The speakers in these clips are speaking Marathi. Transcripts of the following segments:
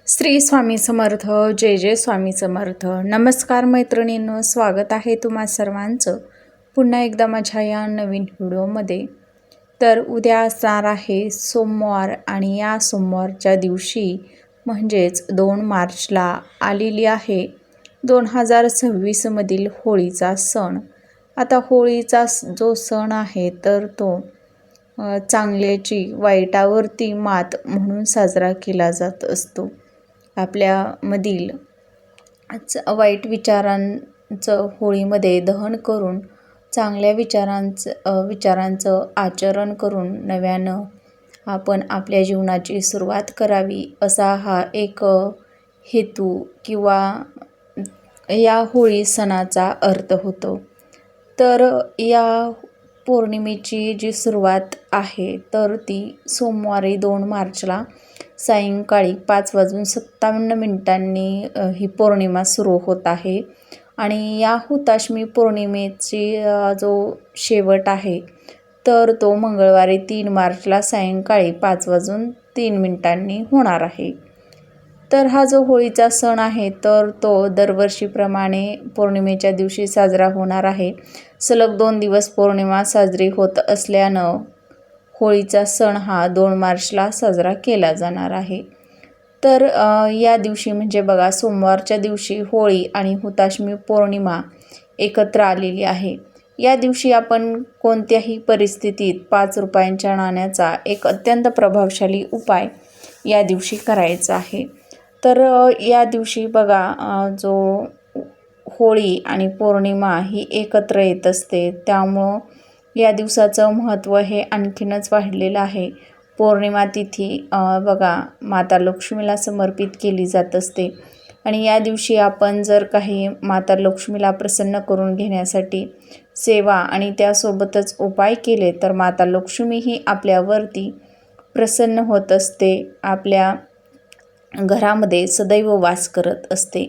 श्री स्वामी समर्थ. जय जय स्वामी समर्थ. नमस्कार मैत्रिणींनो, स्वागत आहे तुम्हा सर्वांचं पुन्हा एकदा माझ्या या नवीन व्हिडिओमध्ये. तर उद्या असणार आहे सोमवार आणि या सोमवारच्या दिवशी म्हणजेच 2 मार्चला आलेली आहे 2026मधील होळीचा सण. आता होळीचा जो सण आहे तर तो चांगल्याची वाईटावरती मात म्हणून साजरा केला जात असतो. आपल्यामधील वाईट विचारांचं होळीमध्ये दहन करून चांगल्या विचारांचं आचरण करून नव्यानं आपण आपल्या जीवनाची सुरुवात करावी, असा हा एक हेतू किंवा या होळी सणाचा अर्थ होतो. तर या पौर्णिमेची जी सुरुवात आहे तर ती सोमवारी 2 मार्चला सायंकाळी 5:57 ही पौर्णिमा सुरू होत आहे. आणि या हुताष्मी पौर्णिमेची जो शेवट आहे तर तो मंगळवारी 3 मार्चला सायंकाळी 5:03 होणार आहे. तर हा जो होळीचा सण आहे तर तो दरवर्षीप्रमाणे पौर्णिमेच्या दिवशी साजरा होणार आहे. सलग 2 दिवस पौर्णिमा साजरी होत असल्यानं होळीचा सण हा 2 मार्चला साजरा केला जाणार आहे. तर या दिवशी म्हणजे बघा, सोमवारच्या दिवशी होळी आणि हुताष्मी पौर्णिमा एकत्र आलेली आहे. या दिवशी आपण कोणत्याही परिस्थितीत 5 रुपयांच्या नाण्याचा एक अत्यंत प्रभावशाली उपाय या दिवशी करायचा आहे. तर या दिवशी बघा, जो होळी आणि पौर्णिमा ही एकत्र येत असते, त्यामुळं या दिवसाचं महत्त्व हे आणखीनच वाढलेलं आहे. पौर्णिमा तिथी बघा माता लक्ष्मीला समर्पित केली जात असते. आणि या दिवशी आपण जर काही माता लक्ष्मीला प्रसन्न करून घेण्यासाठी सेवा आणि त्यासोबतच उपाय केले तर माता लक्ष्मी ही आपल्यावरती प्रसन्न होत असते, आपल्या घरामध्ये सदैव वास करत असते.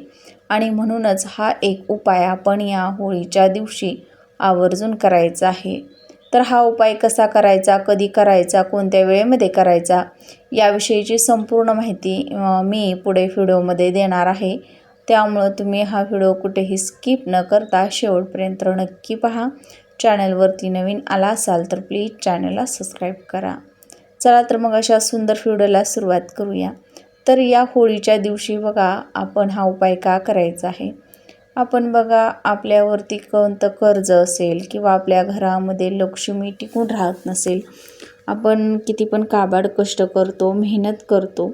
आणि म्हणूनच हा एक उपाय आपण या होळीच्या दिवशी आवर्जून करायचा आहे. तर हा उपाय कसा करायचा, कधी करायचा, कोणत्या वेळेमध्ये करायचा, याविषयीची संपूर्ण माहिती मी पुढे व्हिडिओमध्ये देणार आहे. त्यामुळं तुम्ही हा व्हिडिओ कुठेही स्किप न करता शेवटपर्यंत नक्की पहा. चॅनलवरती नवीन आला असाल तर प्लीज चॅनलला सबस्क्राईब करा. चला तर मग अशा सुंदर व्हिडिओला सुरुवात करूया. तर या होळीच्या दिवशी बघा, आपण हा उपाय का करायचा आहे. आपण बघा, आपल्यावरती कोणतं कर्ज असेल किंवा आपल्या घरामध्ये लक्ष्मी टिकून राहत नसेल, आपण किती पण काबाड कष्ट करतो, मेहनत करतो,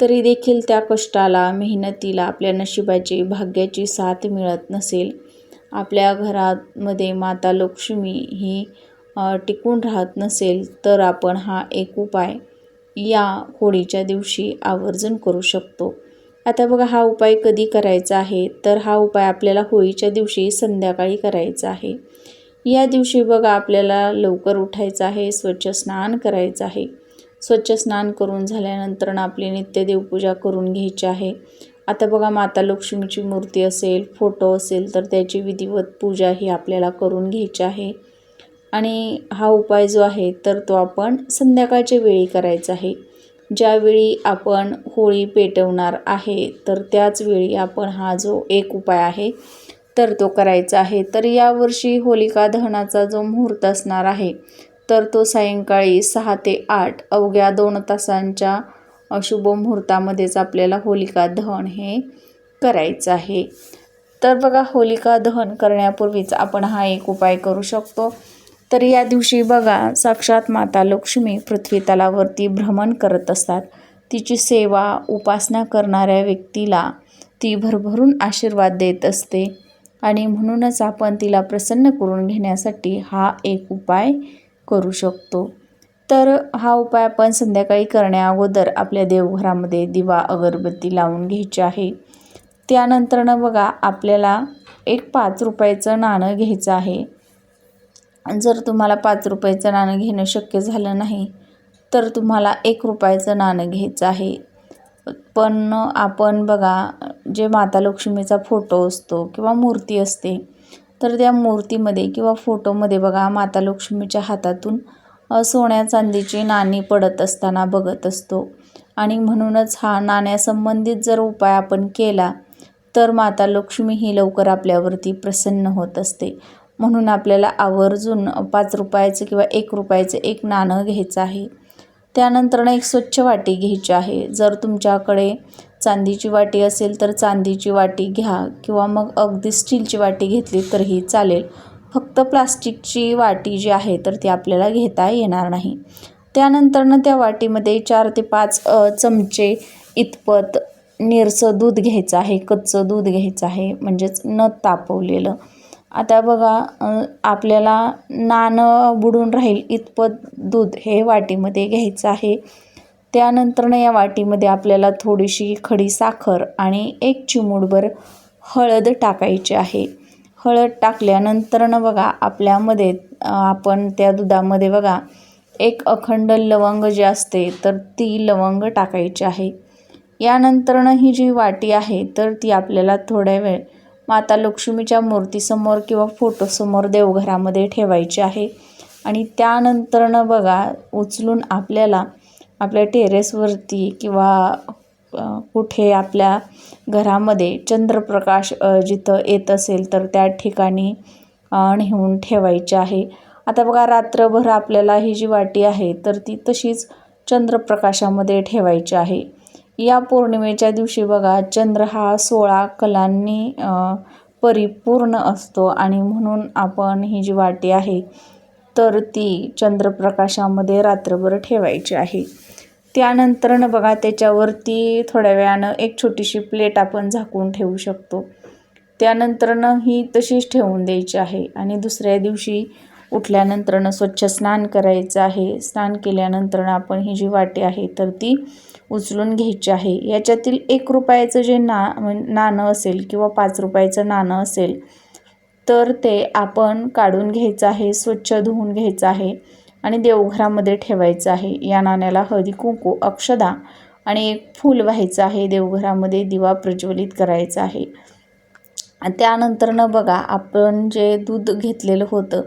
तरी देखील त्या कष्टाला, मेहनतीला आपल्या नशिबाची, भाग्याची साथ मिळत नसेल, आपल्या घरामध्ये माता लक्ष्मी ही टिकून राहत नसेल, तर आपण हा एक उपाय या होळीच्या दिवशी आवर्जून करू शकतो. आता बघा, हा उपाय कधी करायचा आहे तर हा उपाय आपल्याला होळीच्या दिवशी संध्याकाळी करायचा आहे. या दिवशी बघा, आपल्याला लवकर उठायचं आहे, स्वच्छ स्नान करायचं आहे. स्वच्छ स्नान करून झाल्यानंतर आपली नित्य देवपूजा करून घ्यायची आहे. आता बघा, माता लक्ष्मीची मूर्ती असेल, फोटो असेल तर त्याची विधिवत पूजा ही आपल्याला करून घ्यायची आहे. आणि हा उपाय जो आहे तर तो आपण संध्याकाळच्या वेळी करायचा आहे. ज्यावेळी आपण होळी पेटवणार आहे तर त्याच वेळी आपण हा जो एक उपाय आहे तर तो करायचा आहे. तर यावर्षी होलिका दहनाचा जो मुहूर्त असणार आहे तर तो सायंकाळी 6 ते 8 अवघ्या 2 तासांच्या शुभ मुहूर्तामध्येच आपल्याला होलिका दहन हे करायचं आहे. तर बघा, होलिका दहन करण्यापूर्वीच आपण हा एक उपाय करू शकतो. तर या दिवशी बघा, साक्षात माता लक्ष्मी पृथ्वी तलावरती भ्रमण करत असतात. तिची सेवा, उपासना करणाऱ्या व्यक्तीला ती भरभरून आशीर्वाद देत असते. आणि म्हणूनच आपण तिला प्रसन्न करून घेण्यासाठी हा एक उपाय करू शकतो. तर हा उपाय आपण संध्याकाळी करण्याअगोदर आपल्या देवघरामध्ये दिवा, अगरबत्ती लावून घ्यायची आहे. त्यानंतरनं बघा, आपल्याला एक 5 रुपयाचं नाणं घ्यायचं आहे. जर तुम्हाला 5 रुपयाचं नाणं घेणं शक्य झालं नाही तर तुम्हाला 1 रुपयाचं नाणं घ्यायचं आहे. पण आपण बघा, जे माता लक्ष्मीचा फोटो असतो किंवा मूर्ती असते तर त्या मूर्तीमध्ये किंवा फोटोमध्ये बघा, माता लक्ष्मीच्या हातातून सोन्या चांदीची नाणी पडत असताना बघत असतो. आणि म्हणूनच हा नाण्यासंबंधित जर उपाय आपण केला तर माता लक्ष्मी ही लवकर आपल्यावरती प्रसन्न होत असते. म्हणून आपल्याला आवर्जून 5 रुपयाचं किंवा 1 रुपयाचं एक नाणं घ्यायचं आहे. त्यानंतर एक स्वच्छ वाटी घ्यायची आहे. जर तुमच्याकडे चांदीची वाटी असेल तर चांदीची वाटी घ्या किंवा मग अगदी स्टीलची वाटी घेतली तरीही चालेल. फक्त प्लास्टिकची वाटी जी आहे तर ती आपल्याला घेता येणार नाही. त्यानंतरनं त्या वाटीमध्ये 4 ते 5 चमचे इतपत निरसं दूध घ्यायचं आहे. कच्चं दूध घ्यायचं आहे, म्हणजेच न तापवलेलं. आता बघा, आपल्याला नाणं बुडून राहील इतपत दूध हे वाटीमध्ये घ्यायचं आहे. त्यानंतरनं या वाटीमध्ये आपल्याला थोडीशी खडी साखर आणि 1 चिमूटभर हळद टाकायची आहे. हळद टाकल्यानंतरनं बघा, आपल्यामध्ये आपण त्या दुधामध्ये बघा 1 अखंड लवंग जी असते तर ती लवंग टाकायची आहे. यानंतरनं ही जी वाटी आहे तर ती आपल्याला थोड्या वेळ माता लक्ष्मीच्या मूर्तीसमोर किंवा फोटोसमोर देवघरामध्ये ठेवायची आहे. आणि त्यानंतरनं बघा, उचलून आपल्याला आपल्या टेरेसवरती किंवा कुठे आपल्या घरामध्ये चंद्रप्रकाश जिथं येत असेल तर त्या ठिकाणी नेऊन ठेवायची आहे. आता बघा, रात्रभर आपल्याला ही जी वाटी आहे तर ती तशीच चंद्रप्रकाशामध्ये ठेवायची आहे. या पौर्णिमेच्या दिवशी बघा, चंद्र हा 16 कलांनी परिपूर्ण असतो आणि म्हणून आपण ही जी वाटी आहे तर ती चंद्रप्रकाशामध्ये रात्रभर ठेवायची आहे. त्यानंतरनं बघा, त्याच्यावरती थोड्या वेळानं एक छोटीशी प्लेट आपण झाकून ठेवू शकतो. त्यानंतरनं ही तशीच ठेवून द्यायची आहे. आणि दुसऱ्या दिवशी उठल्यानंतरनं स्वच्छ स्नान करायचं आहे. स्नान केल्यानंतरनं आपण ही जी वाटी आहे तर ती उचलून घ्यायची आहे. याच्यातील 1 रुपयाचं जे नाणं असेल किंवा 5 रुपयाचं नाणं असेल तर ते आपण काढून घ्यायचं आहे, स्वच्छ धुवून घ्यायचं आहे आणि देवघरामध्ये ठेवायचं आहे. या नाण्याला हळदी कुंकू, अक्षदा आणि 1 फूल व्हायचं आहे. देवघरामध्ये दिवा प्रज्वलित करायचा आहे. त्यानंतरनं बघा, आपण जे दूध घेतलेलं होतं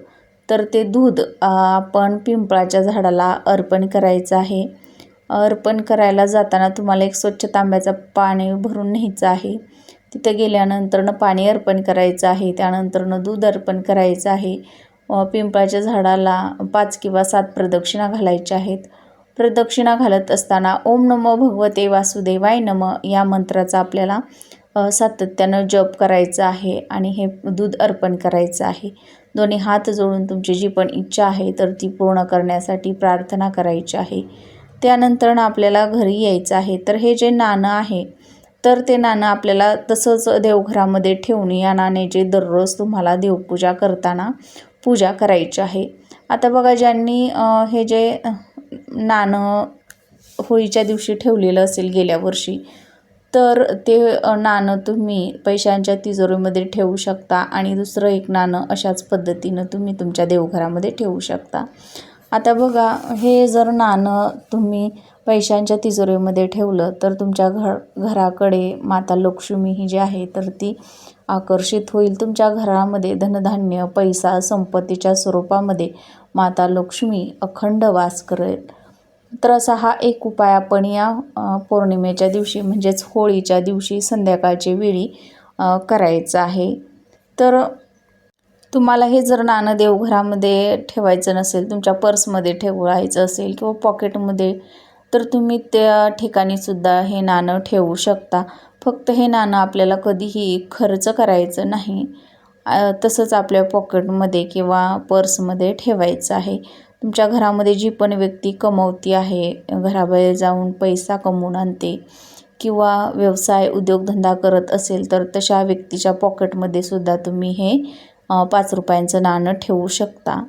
तर ते दूध आपण पिंपळाच्या झाडाला अर्पण करायचं आहे. अर्पण करायला जाताना तुम्हाला एक स्वच्छ तांब्याचं पाणी भरून न्यायचं आहे. तिथं गेल्यानंतरनं पाणी अर्पण करायचं आहे. त्यानंतरनं दूध अर्पण करायचं आहे. पिंपळाच्या झाडाला 5 किंवा 7 प्रदक्षिणा घालायच्या आहेत. प्रदक्षिणा घालत असताना ओम नमो भगवते वासुदेवाय नमः या मंत्राचा आपल्याला सातत्यानं जप करायचा आहे आणि हे दूध अर्पण करायचं आहे. दोन्ही हात जोडून तुमची जी पण इच्छा आहे तर ती पूर्ण करण्यासाठी प्रार्थना करायची आहे. त्यानंतरनं आपल्याला घरी यायचं आहे. तर हे जे नाणं आहे तर ते नाणं आपल्याला तसंच देवघरामध्ये ठेवून या नाण्याची दररोज तुम्हाला देवपूजा करताना पूजा करायची आहे. आता बघा, ज्यांनी हे जे नाणं होळीच्या दिवशी ठेवलेलं असेल गेल्या वर्षी तर ते नाणं तुम्ही पैशांच्या तिजोरीमध्ये ठेवू शकता आणि दुसरं एक नाणं अशाच पद्धतीनं तुम्ही तुमच्या देवघरामध्ये ठेवू शकता. आता बघा, हे जर नाणं तुम्ही पैशांच्या तिजोरीमध्ये ठेवलं तर तुमच्या घराकडे माता लक्ष्मी ही जी आहे तर ती आकर्षित होईल. तुमच्या घरामध्ये धनधान्य, पैसा, संपत्तीच्या स्वरूपामध्ये माता लक्ष्मी अखंड वास करेल. तर असा हा एक उपाय आपण या पौर्णिमेच्या दिवशी म्हणजेच होळीच्या दिवशी संध्याकाळच्या वेळी करायचं आहे. तर तुम्हाला हे जर नाणं देवघरामध्ये ठेवायचं नसेल, तुमच्या पर्समध्ये ठेवायचं असेल किंवा पॉकेटमध्ये, तर तुम्ही त्या ठिकाणीसुद्धा हे नाणं ठेवू शकता. फक्त हे नाणं आपल्याला कधीही खर्च करायचं नाही. तसंच आपल्या पॉकेटमध्ये किंवा पर्समध्ये ठेवायचं आहे. तुमच्या घरामध्ये जी पण व्यक्ती कमवती आहे, घराबाहेर जाऊन पैसा कमवून आणते किंवा व्यवसाय उद्योगधंदा करत असेल तर तशा व्यक्तीच्या पॉकेटमध्ये सुद्धा तुम्ही हे 5 रुपयांचं नाणं ठेवू शकता.